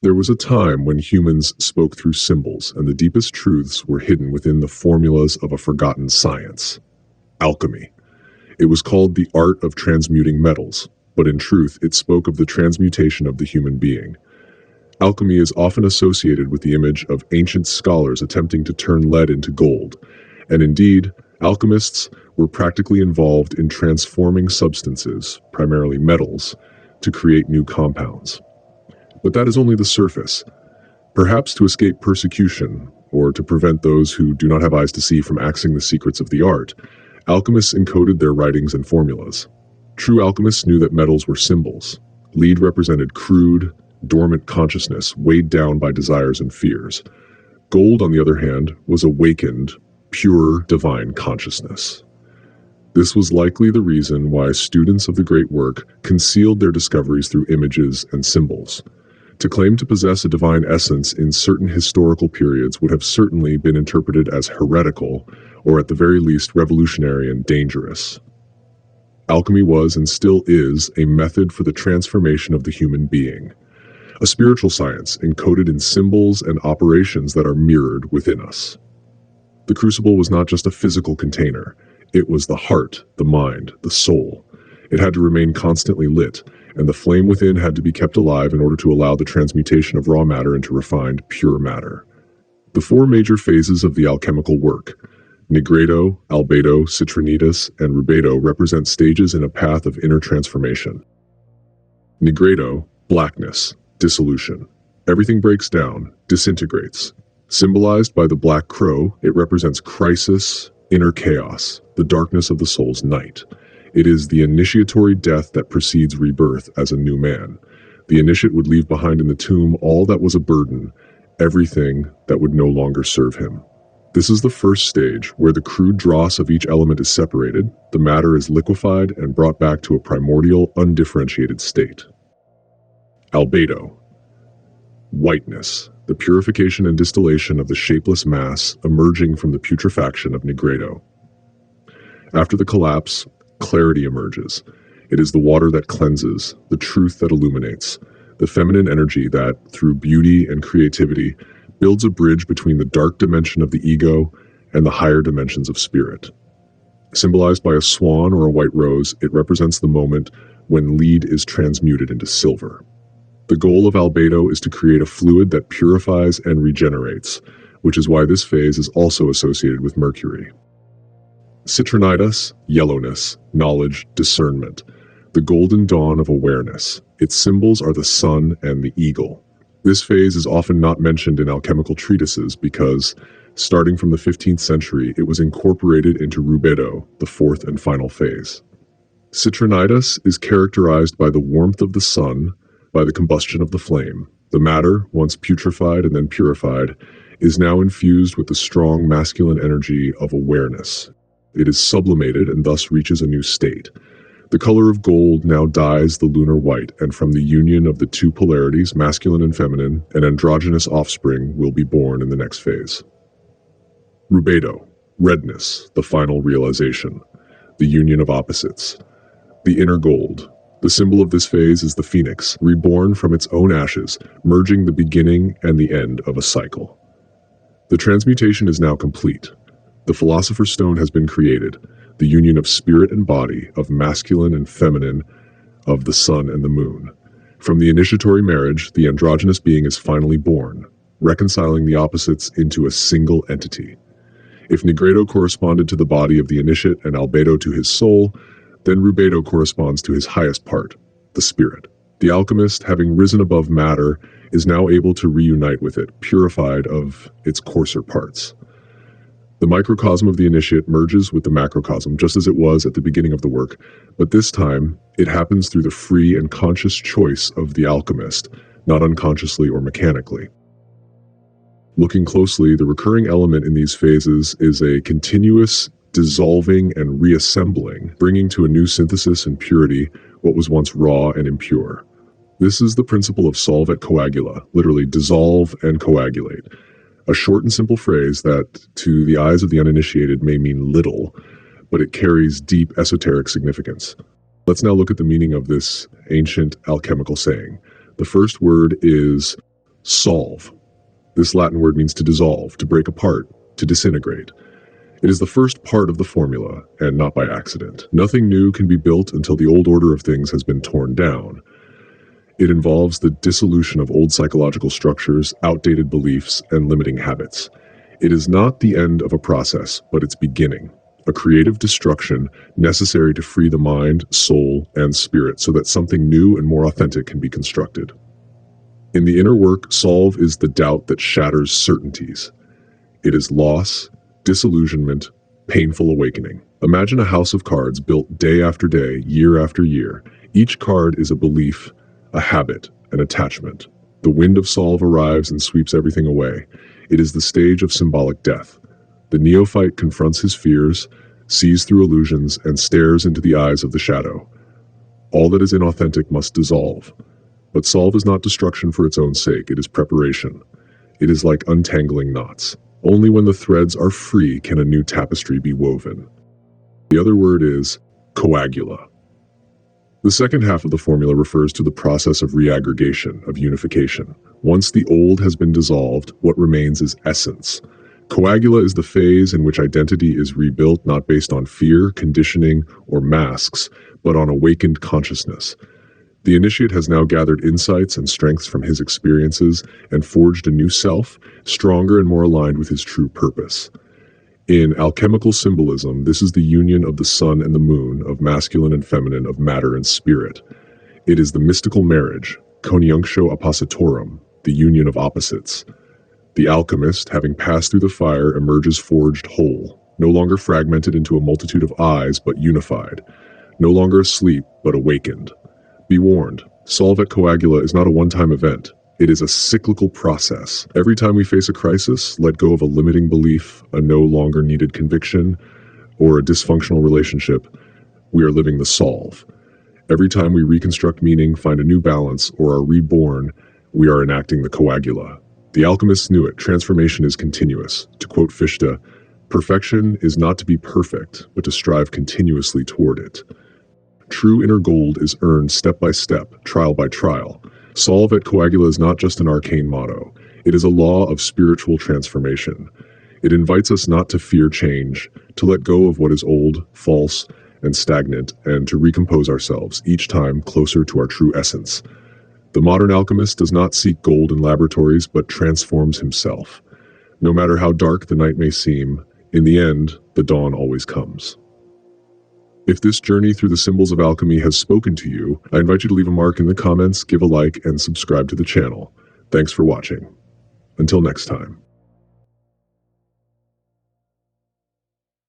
There was a time when humans spoke through symbols, and the deepest truths were hidden within the formulas of a forgotten science. Alchemy. It was called the art of transmuting metals, but in truth it spoke of the transmutation of the human being. Alchemy is often associated with the image of ancient scholars attempting to turn lead into gold, and indeed, alchemists were practically involved in transforming substances, primarily metals, to create new compounds. But that is only the surface. Perhaps to escape persecution, or to prevent those who do not have eyes to see from accessing the secrets of the art, alchemists encoded their writings and formulas. True alchemists knew that metals were symbols. Lead represented crude, dormant consciousness weighed down by desires and fears. Gold, on the other hand, was awakened, pure, divine consciousness. This was likely the reason why students of the great work concealed their discoveries through images and symbols. To claim to possess a divine essence in certain historical periods would have certainly been interpreted as heretical, or at the very least revolutionary and dangerous. Alchemy was and still is a method for the transformation of the human being, a spiritual science encoded in symbols and operations that are mirrored within us. The crucible was not just a physical container. It was the heart, the mind, the soul. It had to remain constantly lit, and the flame within had to be kept alive in order to allow the transmutation of raw matter into refined, pure matter. The four major phases of the alchemical work, Nigredo, Albedo, Citrinitas, and Rubedo, represent stages in a path of inner transformation. Nigredo, blackness, dissolution. Everything breaks down, disintegrates. Symbolized by the black crow, it represents crisis, inner chaos, the darkness of the soul's night. It is the initiatory death that precedes rebirth as a new man. The initiate would leave behind in the tomb all that was a burden, everything that would no longer serve him. This is the first stage, where the crude dross of each element is separated, the matter is liquefied and brought back to a primordial, undifferentiated state. Albedo. Whiteness, the purification and distillation of the shapeless mass emerging from the putrefaction of Nigredo. After the collapse, clarity emerges. It is the water that cleanses, the truth that illuminates, the feminine energy that, through beauty and creativity, builds a bridge between the dark dimension of the ego and the higher dimensions of spirit. Symbolized by a swan or a white rose, it represents the moment when lead is transmuted into silver. The goal of Albedo is to create a fluid that purifies and regenerates, which is why this phase is also associated with Mercury. Citrinitas, yellowness, knowledge, discernment, the golden dawn of awareness. Its symbols are the sun and the eagle. This phase is often not mentioned in alchemical treatises because, starting from the 15th century, it was incorporated into Rubedo, the fourth and final phase. Citrinitas is characterized by the warmth of the sun, by the combustion of the flame. The matter, once putrefied and then purified, is now infused with the strong masculine energy of awareness. It is sublimated and thus reaches a new state. The color of gold now dyes the lunar white, and from the union of the two polarities, masculine and feminine, an androgynous offspring will be born in the next phase. Rubedo, redness, the final realization, the union of opposites, the inner gold. The symbol of this phase is the phoenix, reborn from its own ashes, merging the beginning and the end of a cycle. The transmutation is now complete. The Philosopher's Stone has been created, the union of spirit and body, of masculine and feminine, of the sun and the moon. From the initiatory marriage, the androgynous being is finally born, reconciling the opposites into a single entity. If Nigredo corresponded to the body of the initiate and Albedo to his soul, then Rubedo corresponds to his highest part, the spirit. The alchemist, having risen above matter, is now able to reunite with it, purified of its coarser parts. The microcosm of the initiate merges with the macrocosm, just as it was at the beginning of the work, but this time it happens through the free and conscious choice of the alchemist, not unconsciously or mechanically. Looking closely, the recurring element in these phases is a continuous dissolving and reassembling, bringing to a new synthesis and purity what was once raw and impure. This is the principle of solve et coagula, literally dissolve and coagulate. A short and simple phrase that, to the eyes of the uninitiated, may mean little, but it carries deep esoteric significance. Let's now look at the meaning of this ancient alchemical saying. The first word is Solve. This Latin word means to dissolve, to break apart, to disintegrate. It is the first part of the formula, and not by accident. Nothing new can be built until the old order of things has been torn down. It involves the dissolution of old psychological structures, outdated beliefs, and limiting habits. It is not the end of a process, but its beginning, a creative destruction necessary to free the mind, soul, and spirit so that something new and more authentic can be constructed. In the inner work, solve is the doubt that shatters certainties. It is loss, disillusionment, painful awakening. Imagine a house of cards built day after day, year after year. Each card is a belief, a habit, an attachment. The wind of solve arrives and sweeps everything away. It is the stage of symbolic death. The neophyte confronts his fears, sees through illusions, and stares into the eyes of the shadow. All that is inauthentic must dissolve. But solve is not destruction for its own sake, it is preparation. It is like untangling knots. Only when the threads are free can a new tapestry be woven. The other word is coagula. The second half of the formula refers to the process of reaggregation, of unification. Once the old has been dissolved, what remains is essence. Coagula is the phase in which identity is rebuilt not based on fear, conditioning, or masks, but on awakened consciousness. The initiate has now gathered insights and strengths from his experiences and forged a new self, stronger and more aligned with his true purpose. In alchemical symbolism, this is the union of the sun and the moon, of masculine and feminine, of matter and spirit. It is the mystical marriage, coniunctio oppositorum, the union of opposites. The alchemist, having passed through the fire, emerges forged whole, no longer fragmented into a multitude of eyes, but unified, no longer asleep, but awakened. Be warned, solve at Coagula is not a one-time event. It is a cyclical process. Every time we face a crisis, let go of a limiting belief, a no longer needed conviction, or a dysfunctional relationship, we are living the solve. Every time we reconstruct meaning, find a new balance, or are reborn, we are enacting the Coagula. The alchemists knew it. Transformation is continuous. To quote Fichte, perfection is not to be perfect, but to strive continuously toward it. True inner gold is earned step by step, trial by trial. Solve at Coagula is not just an arcane motto. It is a law of spiritual transformation. It invites us not to fear change, to let go of what is old, false, and stagnant, and to recompose ourselves, each time closer to our true essence. The modern alchemist does not seek gold in laboratories, but transforms himself. No matter how dark the night may seem, in the end, the dawn always comes. If this journey through the symbols of alchemy has spoken to you, I invite you to leave a mark in the comments, give a like, and subscribe to the channel. Thanks for watching. Until next time.